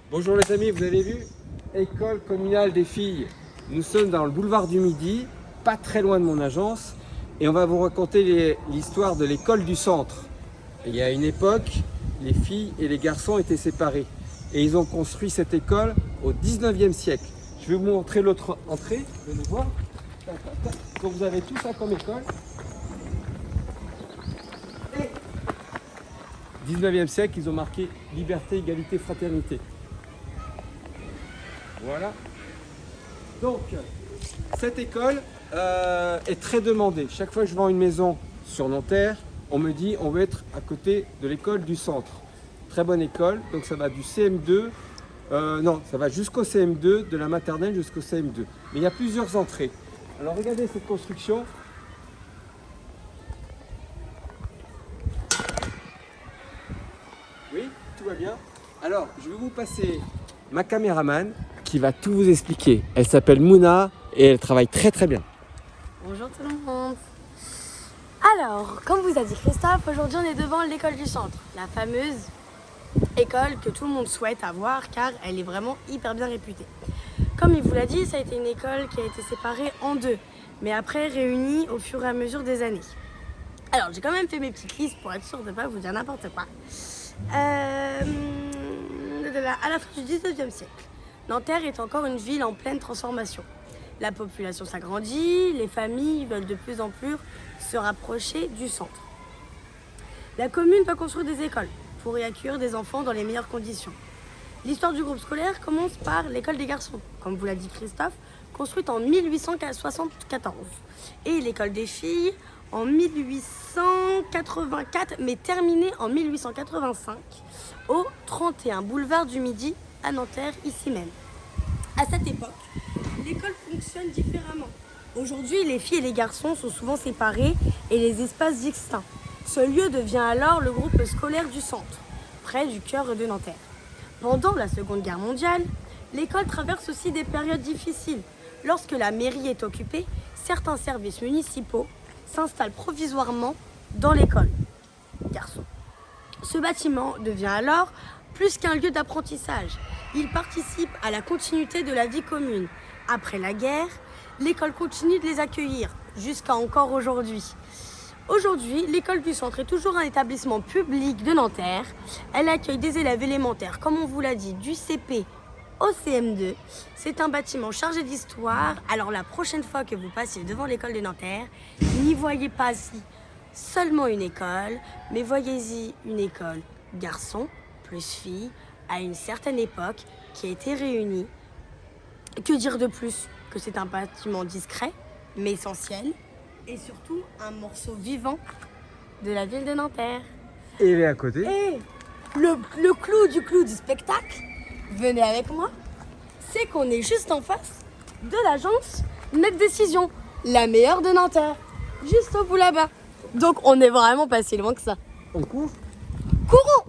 Bonjour les amis, vous avez vu, école communale des filles. Nous sommes dans le boulevard du Midi, pas très loin de mon agence, et on va vous raconter l'histoire de l'école du centre. Et il y a une époque, les filles et les garçons étaient séparés, et ils ont construit cette école au 19e siècle. Je vais vous montrer l'autre entrée, venez voir. Donc vous avez tout ça comme école. Et 19e siècle, ils ont marqué liberté, égalité, fraternité. Voilà. Donc, cette école est très demandée. Chaque fois que je vends une maison sur Nanterre, on me dit on veut être à côté de l'école du centre. Très bonne école, donc ça va du CM2, non, ça va jusqu'au CM2, de la maternelle jusqu'au CM2. Mais il y a plusieurs entrées. Alors regardez cette construction. Oui, tout va bien. Alors, je vais vous passer ma caméraman qui va tout vous expliquer. Elle s'appelle Mouna et elle travaille très très bien. Bonjour tout le monde. Alors, comme vous a dit Christophe, aujourd'hui on est devant l'école du centre, la fameuse école que tout le monde souhaite avoir car elle est vraiment hyper bien réputée. Comme il vous l'a dit, ça a été une école qui a été séparée en deux, mais après réunie au fur et à mesure des années. Alors, j'ai quand même fait mes petites listes pour être sûre de ne pas vous dire n'importe quoi. À la fin du 19e siècle, Nanterre est encore une ville en pleine transformation. La population s'agrandit, les familles veulent de plus en plus se rapprocher du centre. La commune va construire des écoles pour y accueillir des enfants dans les meilleures conditions. L'histoire du groupe scolaire commence par l'école des garçons, comme vous l'a dit Christophe, construite en 1874, et l'école des filles en 1884, mais terminée en 1885 au 31 boulevard du Midi à Nanterre, ici même. À cette époque, l'école fonctionne différemment. Aujourd'hui, les filles et les garçons sont souvent séparés et les espaces distincts. Ce lieu devient alors le groupe scolaire du centre, près du cœur de Nanterre. Pendant la Seconde Guerre mondiale, l'école traverse aussi des périodes difficiles. Lorsque la mairie est occupée, certains services municipaux s'installent provisoirement dans l'école. Garçons. Ce bâtiment devient alors plus qu'un lieu d'apprentissage. Il participe à la continuité de la vie commune. Après la guerre, l'école continue de les accueillir, jusqu'à encore aujourd'hui. Aujourd'hui, l'école du centre est toujours un établissement public de Nanterre. Elle accueille des élèves élémentaires, comme on vous l'a dit, du CP au CM2. C'est un bâtiment chargé d'histoire. Alors la prochaine fois que vous passez devant l'école de Nanterre, n'y voyez pas seulement une école, mais voyez-y une école garçons plus filles à une certaine époque qui a été réunie. Que dire de plus que c'est un bâtiment discret, mais essentiel, et surtout un morceau vivant de la ville de Nanterre. Et elle est à côté. Et le clou du spectacle, venez avec moi, c'est qu'on est juste en face de l'agence Net Décision, la meilleure de Nanterre, juste au bout là-bas. Donc on est vraiment pas si loin que ça. On court. Courons!